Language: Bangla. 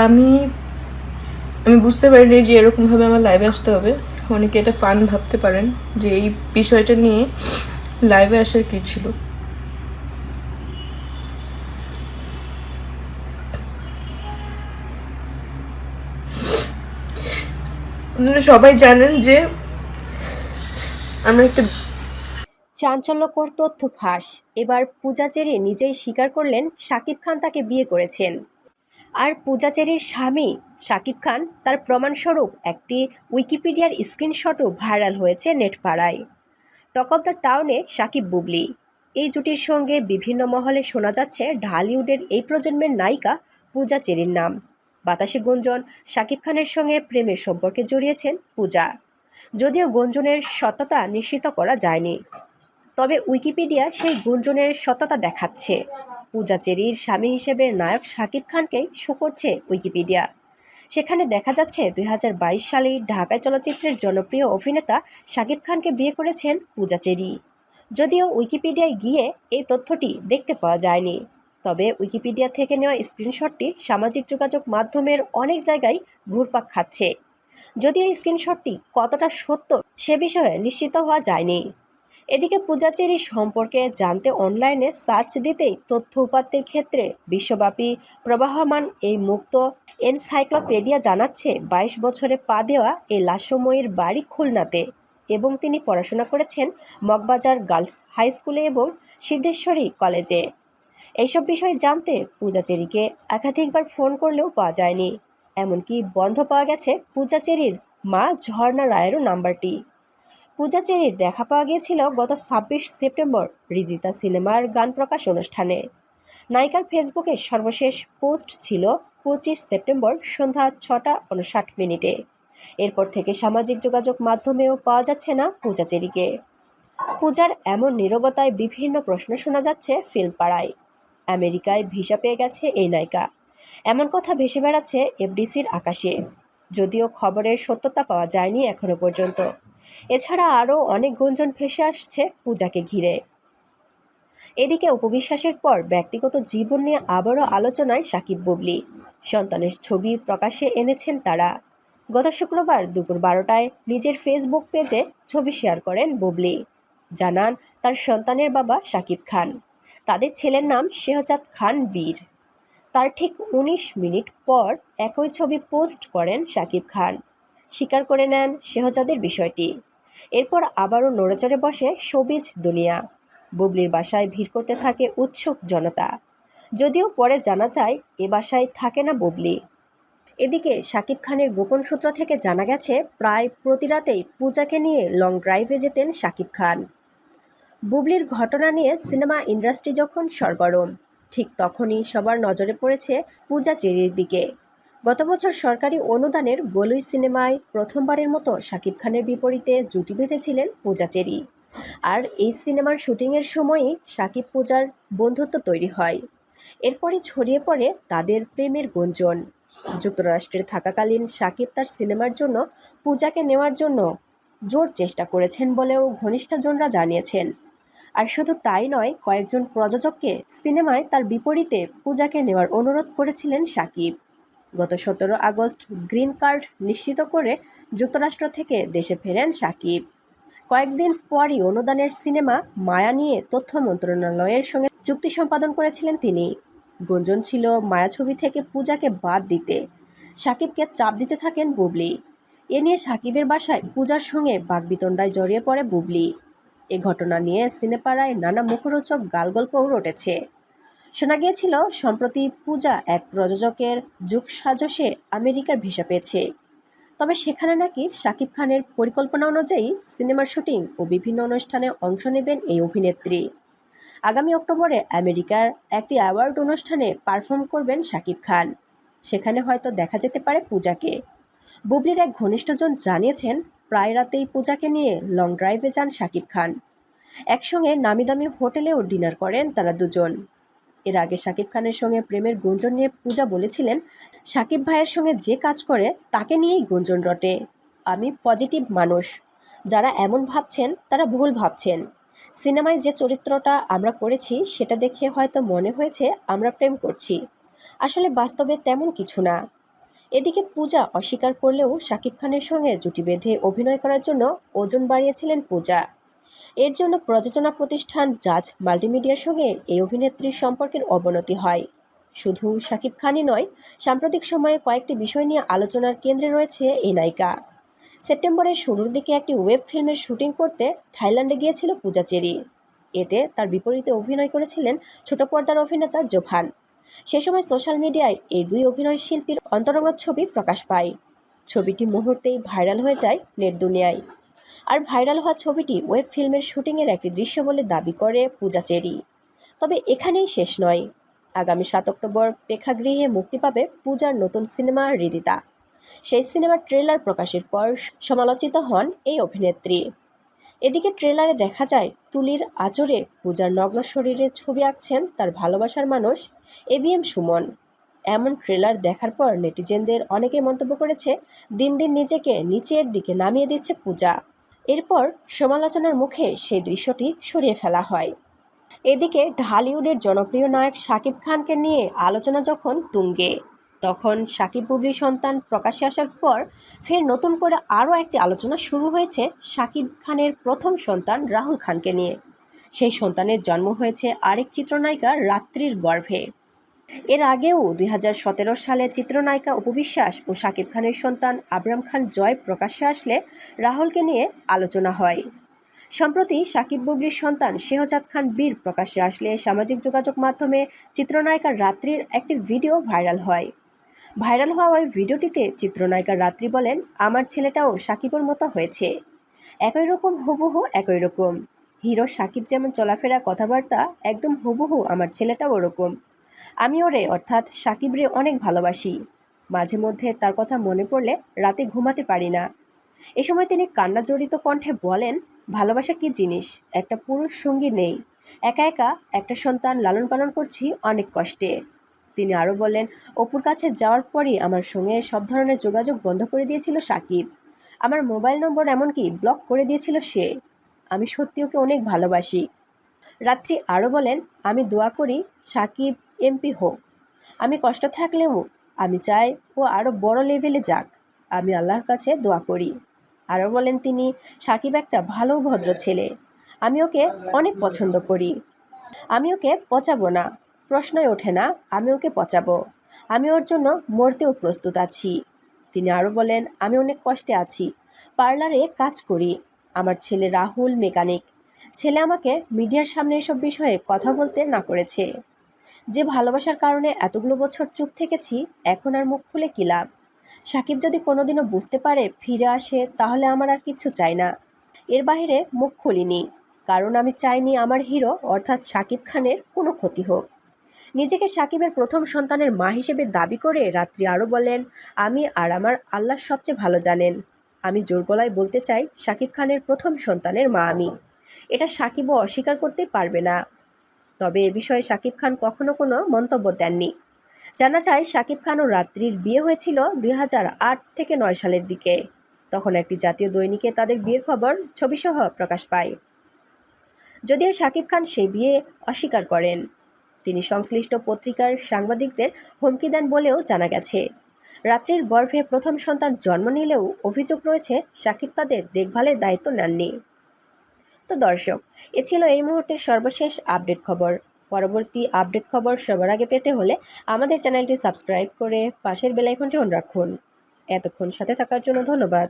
আমি আমি বুঝতে পারিনি যে এরকমভাবে আমার লাইভে আসতে হবে। অনেকে এটা ফান ভাবতে পারেন যে এই বিষয়টা নিয়ে লাইভে আসার কী ছিল। আপনারা সবাই জানেন যে আমরা একটা চাঞ্চল্যকর তথ্য ফাঁস। এবার পূজা চেরি নিজেই স্বীকার করলেন শাকিব খান তাকে বিয়ে করেছেন। আর পূজা চেরির স্বামী শাকিব খান তার প্রমাণস্বরূপ একটি উইকিপিডিয়ার স্ক্রিনশটও ভাইরাল হয়েছে নেটপাড়ায়। টক অব দ্য টাউনে শাকিব বুবলি এই জুটির সঙ্গে বিভিন্ন মহলে শোনা যাচ্ছে ঢালিউডের এই প্রজন্মের নায়িকা পূজা চেরির নাম। বাতাসে গুঞ্জন শাকিব খানের সঙ্গে প্রেমের সম্পর্কে জড়িয়েছেন পূজা, যদিও গুঞ্জনের সত্যতা নিশ্চিত করা যায়নি। তবে উইকিপিডিয়া সেই গুঞ্জনের সত্যতা দেখাচ্ছে। পূজা চেরির স্বামী হিসেবে নায়ক শাকিব খানকেই শো করছে উইকিপিডিয়া। সেখানে দেখা যাচ্ছে ২০২২ সালে ঢাকায় চলচ্চিত্রের জনপ্রিয় অভিনেতা শাকিব খানকে বিয়ে করেছেন পূজা চেরি। যদিও উইকিপিডিয়ায় গিয়ে এই তথ্যটি দেখতে পাওয়া যায়নি, তবে উইকিপিডিয়া থেকে নেওয়া স্ক্রিনশটটি সামাজিক যোগাযোগ মাধ্যমের অনেক জায়গায় ঘুরপাক খাচ্ছে। যদিও এই স্ক্রিনশটটি কতটা সত্য সে বিষয়ে নিশ্চিত হওয়া যায়নি। এদিকে পূজা চেরি সম্পর্কে জানতে অনলাইনে সার্চ দিতেই তথ্য উপাত্তের ক্ষেত্রে বিশ্বব্যাপী প্রবাহমান এই মুক্ত এনসাইক্লোপিডিয়া জানাচ্ছে ২২ বছরে পা দেওয়া এই লাস্যময়ীর বাড়ি খুলনাতে এবং তিনি পড়াশোনা করেছেন মগবাজার গার্লস হাই স্কুলে এবং সিদ্ধেশ্বরী কলেজে। এইসব বিষয়ে জানতে পূজা চেরিকে একাধিকবার ফোন করলেও পাওয়া যায়নি। এমনকি বন্ধ পাওয়া গেছে পূজা চেরির মা ঝর্ণা রায়েরও নাম্বারটি। পূজা চেরির দেখা পাওয়া গিয়েছিল গত ২৬ সেপ্টেম্বর রিজিতা সিনেমার গান প্রকাশ অনুষ্ঠানে। নায়িকার ফেসবুকে সর্বশেষ পোস্ট ছিল ২৫ সেপ্টেম্বর সন্ধ্যা ৬টা ৫৯ মিনিটে। এরপর থেকে সামাজিক যোগাযোগ মাধ্যমেও পাওয়া যাচ্ছে না পূজা চেরিকে। পূজার এমন নীরবতায় বিভিন্ন প্রশ্ন শোনা যাচ্ছে ফিল্ম পাড়ায়। আমেরিকায় ভিসা পেয়ে গেছে এই নায়িকা, এমন কথা ভেসে বেড়াচ্ছে এফডিসির আকাশে, যদিও খবরের সত্যতা পাওয়া যায়নি এখনো পর্যন্ত। এছাড়া আরও অনেক গুঞ্জন ভেসে আসছে পূজাকে ঘিরে। এদিকে উপবিশ্বাসের পর ব্যক্তিগত জীবন নিয়ে আবারও আলোচনায় শাকিব বুবলি। সন্তানের ছবি প্রকাশ্যে এনেছেন তারা। গত শুক্রবার দুপুর ১২টায় নিজের ফেসবুক পেজে ছবি শেয়ার করেন বুবলি। জানান তার সন্তানের বাবা শাকিব খান। তাদের ছেলের নাম শেহজাদ খান বীর। তার ঠিক ১৯ মিনিট পর একই ছবি পোস্ট করেন শাকিব খান। স্বীকার করে নেন শেহজাদের বিষয়টি। এরপর আবারও নড়েচড়ে বসে শোবিজ দুনিয়া। বুবলির বাসায় ভিড় করতে থাকে উৎসুক জনতা, যদিও পরে জানা যায় এ বাসায় থাকে না বুবলি। এদিকে শাকিব খানের গোপন সূত্র থেকে জানা গেছে প্রায় প্রতি রাতেই পূজাকে নিয়ে লং ড্রাইভে যেতেন শাকিব খান। বুবলির ঘটনা নিয়ে সিনেমা ইন্ডাস্ট্রি যখন সরগরম, ঠিক তখনই সবার নজরে পড়েছে পূজা চেরির দিকে। গত বছর সরকারি অনুদানের গলুই সিনেমায় প্রথমবারের মতো শাকিব খানের বিপরীতে জুটি বেঁধেছিলেন পূজা চেরি। আর এই সিনেমার শুটিংয়ের সময়ই শাকিব পূজার বন্ধুত্ব তৈরি হয়। এরপরই ছড়িয়ে পড়ে তাদের প্রেমের গুঞ্জন। যুক্তরাষ্ট্রে থাকাকালীন শাকিব তার সিনেমার জন্য পূজাকে নেওয়ার জন্য জোর চেষ্টা করেছেন বলেও ঘনিষ্ঠজনরা জানিয়েছেন। আর শুধু তাই নয়, কয়েকজন প্রযোজককে সিনেমায় তার বিপরীতে পূজাকে নেওয়ার অনুরোধ করেছিলেন শাকিব। গত ১৭ আগস্ট গ্রিন কার্ড নিশ্চিত করে যুক্তরাষ্ট্র থেকে দেশে ফেরেন শাকিব। কয়েকদিন পরই অনুদানের সিনেমা মায়া নিয়ে তথ্য মন্ত্রণালয়ের সঙ্গে চুক্তি সম্পাদন করেছিলেন তিনি। গুঞ্জন ছিল মায়া ছবি থেকে পূজাকে বাদ দিতে শাকিবকে চাপ দিতে থাকেন বুবলি। এ নিয়ে শাকিবের বাসায় পূজার সঙ্গে বাকবিতণ্ডায় জড়িয়ে পড়ে বুবলি। এ ঘটনা নিয়ে সিনেপাড়ায় নানা মুখরোচক গালগল্পও রটেছে। শোনা গিয়েছিল সম্প্রতি পূজা এক প্রযোজকের যোগসাজশে আমেরিকার ভিসা পেয়েছে। তবে সেখানে নাকি শাকিব খানের পরিকল্পনা অনুযায়ী সিনেমার শুটিং ও বিভিন্ন অনুষ্ঠানে অংশ নেবেন এই অভিনেত্রী। আগামী অক্টোবরে আমেরিকার একটি অ্যাওয়ার্ড অনুষ্ঠানে পারফর্ম করবেন শাকিব খান। সেখানে হয়তো দেখা যেতে পারে পূজাকে। বুবলির এক ঘনিষ্ঠজন জানিয়েছেন প্রায় রাতেই পূজাকে নিয়ে লং ড্রাইভে যান শাকিব খান। একসঙ্গে নামিদামি হোটেলেও ডিনার করেন তারা দুজন। এর আগে শাকিব খানের সঙ্গে প্রেমের গুঞ্জন নিয়ে পূজা বলেছিলেন, শাকিব ভাইয়ের সঙ্গে যে কাজ করে তাকে নিয়েই গুঞ্জন রটে। আমি পজিটিভ মানুষ, যারা এমন ভাবছেন তারা ভুল ভাবছেন। সিনেমায় যে চরিত্রটা আমরা করেছি সেটা দেখে হয়তো মনে হয়েছে আমরা প্রেম করছি, আসলে বাস্তবে তেমন কিছু না। এদিকে পূজা অস্বীকার করলেও শাকিব খানের সঙ্গে জুটি বেঁধে অভিনয় করার জন্য ওজন বাড়িয়েছিলেন পূজা। এর জন্য প্রযোজনা প্রতিষ্ঠান জাজ মাল্টিমিডিয়ার সঙ্গে এই অভিনেত্রীর সম্পর্কের অবনতি হয়। শুধু শাকিব খানই নয়, সাম্প্রতিক সময়ে কয়েকটি বিষয় নিয়ে আলোচনার কেন্দ্রে রয়েছে এই নায়িকা। সেপ্টেম্বরের শুরুর দিকে একটি ওয়েব ফিল্মের শুটিং করতে থাইল্যান্ডে গিয়েছিল পূজা চেরি। এতে তার বিপরীতে অভিনয় করেছিলেন ছোট পর্দার অভিনেতা জোভান। সে সময় সোশ্যাল মিডিয়ায় এই দুই অভিনয় শিল্পীর অন্তরঙ্গ ছবি প্রকাশ পায়। ছবিটি মুহূর্তেই ভাইরাল হয়ে যায় নেট দুনিয়ায়। আর ভাইরাল হওয়া ছবিটি ওয়েব ফিল্মের শুটিংয়ের একটি দৃশ্য বলে দাবি করে পূজা চেরি। তবে এখানেই শেষ নয়। আগামী 7 অক্টোবর প্রেক্ষাগৃহে মুক্তি পাবে পূজার নতুন সিনেমা হৃদিতা। সেই সিনেমার ট্রেলার প্রকাশের পর সমালোচিত হন এই অভিনেত্রী। এদিকে ট্রেলারে দেখা যায় তুলির আঁচড়ে পূজার নগ্ন শরীরে ছবি আঁকছেন তার ভালোবাসার মানুষ এভিএম সুমন। এমন ট্রেলার দেখার পর নেটিজেনদের অনেকে মন্তব্য করেছে, দিন দিন নিজেকে নিচের দিকে নামিয়ে দিচ্ছে পূজা। এরপর সমালোচনার মুখে সেই দৃশ্যটি সরিয়ে ফেলা হয়। এদিকে ঢালিউডের জনপ্রিয় নায়ক শাকিব খানকে নিয়ে আলোচনা যখন তুঙ্গে, তখন শাকিব বুবলির সন্তান প্রকাশ্যে আসার পর ফের নতুন করে আরও একটি আলোচনা শুরু হয়েছে শাকিব খানের প্রথম সন্তান রাহুল খানকে নিয়ে। সেই সন্তানের জন্ম হয়েছে আরেক চিত্রনায়িকা রাত্রির গর্ভে। এর আগেও 2017 সালে চিত্রনায়িকা অপু বিশ্বাস ও শাকিব খানের সন্তান আবরাম খান জয় প্রকাশ্যে আসলে রাহুলকে নিয়ে আলোচনা হয়। সম্প্রতি শাকিব বুবলির সন্তান শেহজাদ খান বীর প্রকাশ্যে আসলে সামাজিক যোগাযোগ মাধ্যমে চিত্রনায়িকা রাত্রির একটি ভিডিও ভাইরাল হয়। ভাইরাল হওয়া ওই ভিডিওটিতে চিত্রনায়িকা রাত্রি বলেন, আমার ছেলেটাও শাকিবের মতো হয়েছে, একই রকম হুবহু একই রকম। হিরো শাকিব যেমন চলাফেরা কথাবার্তা একদম হুবহু আমার ছেলেটাও ওরকম। আমি ওরে অর্থাৎ শাকিব রে অনেক ভালোবাসি। মাঝে মধ্যে তার কথা মনে পড়লে রাতে ঘুমাতে পারি না। এ সময় তিনি কান্না জড়িত কণ্ঠে বলেন, ভালোবাসা কি জিনিস, একটা পুরুষ সঙ্গী নেই, একা একা একটা সন্তান লালন পালন করছি অনেক কষ্টে। তিনি আরও বলেন, অপুর কাছে যাওয়ার পরই আমার সঙ্গে সব ধরনের যোগাযোগ বন্ধ করে দিয়েছিল শাকিব। আমার মোবাইল নম্বর এমনকি ব্লক করে দিয়েছিল সে। আমি সত্যি ওকে অনেক ভালোবাসি। রাত্রি আরও বলেন, আমি দোয়া করি শাকিব এমপি হোক। আমি কষ্ট থাকলেও আমি চাই ও আরও বড় লেভেলে যাক। আমি আল্লাহর কাছে দোয়া করি। আরও বলেন তিনি, শাকিব একটা ভালো ভদ্র ছেলে, আমি ওকে অনেক পছন্দ করি। আমি ওকে পচাবো না, প্রশ্নই ওঠে না আমি ওকে পচাবো। আমি ওর জন্য মরতেও প্রস্তুত আছি। তিনি আরও বলেন, আমি অনেক কষ্টে আছি, পার্লারে কাজ করি। আমার ছেলে রাহুল মেকানিক। ছেলে আমাকে মিডিয়ার সামনে এসব বিষয়ে কথা বলতে না করেছে। যে ভালোবাসার কারণে এতগুলো বছর চুপ থেকেছি, এখন আর মুখ খুলে কী লাভ। শাকিব যদি কোনোদিনও বুঝতে পারে ফিরে আসে, তাহলে আমার আর কিচ্ছু চাই না। এর বাইরে মুখ খুলিনি, কারণ আমি চাইনি আমার হিরো অর্থাৎ শাকিব খানের কোনো ক্ষতি হোক। নিজেকে শাকিবের প্রথম সন্তানের মা হিসেবে দাবি করে রাত্রি আরও বলেন, আমি আর আমার আল্লাহ সবচেয়ে ভালো জানেন। আমি জোর গলায় বলতে চাই, শাকিব খানের প্রথম সন্তানের মা আমি। এটা শাকিবও অস্বীকার করতে পারবে না। তবে এ বিষয়ে শাকিব খান কখনো কোনো মন্তব্য দেননি। জানা যায়, শাকিব খান ও রাত্রির বিয়ে হয়েছিল 2008 থেকে 9 সালের দিকে। তখন একটি জাতীয় দৈনিকে তাদের বিয়ের খবর ছবিসহ প্রকাশ পায়। যদিও শাকিব খান সেই বিয়ে অস্বীকার করেন। তিনি সংশ্লিষ্ট পত্রিকার সাংবাদিকদের হুমকি দেন বলেও জানা গেছে। রাত্রির গর্ভে প্রথম সন্তান জন্ম নিলেও অভিযোগ রয়েছে শাকিব তাদের দেখভালের দায়িত্ব নেননি। তো দর্শক, এ ছিল এই মুহূর্তের সর্বশেষ আপডেট খবর। পরবর্তী আপডেট খবর সবার আগে পেতে হলে আমাদের চ্যানেলটি সাবস্ক্রাইব করে পাশের বেল আইকনটি অন রাখুন। এতক্ষণ সাথে থাকার জন্য ধন্যবাদ।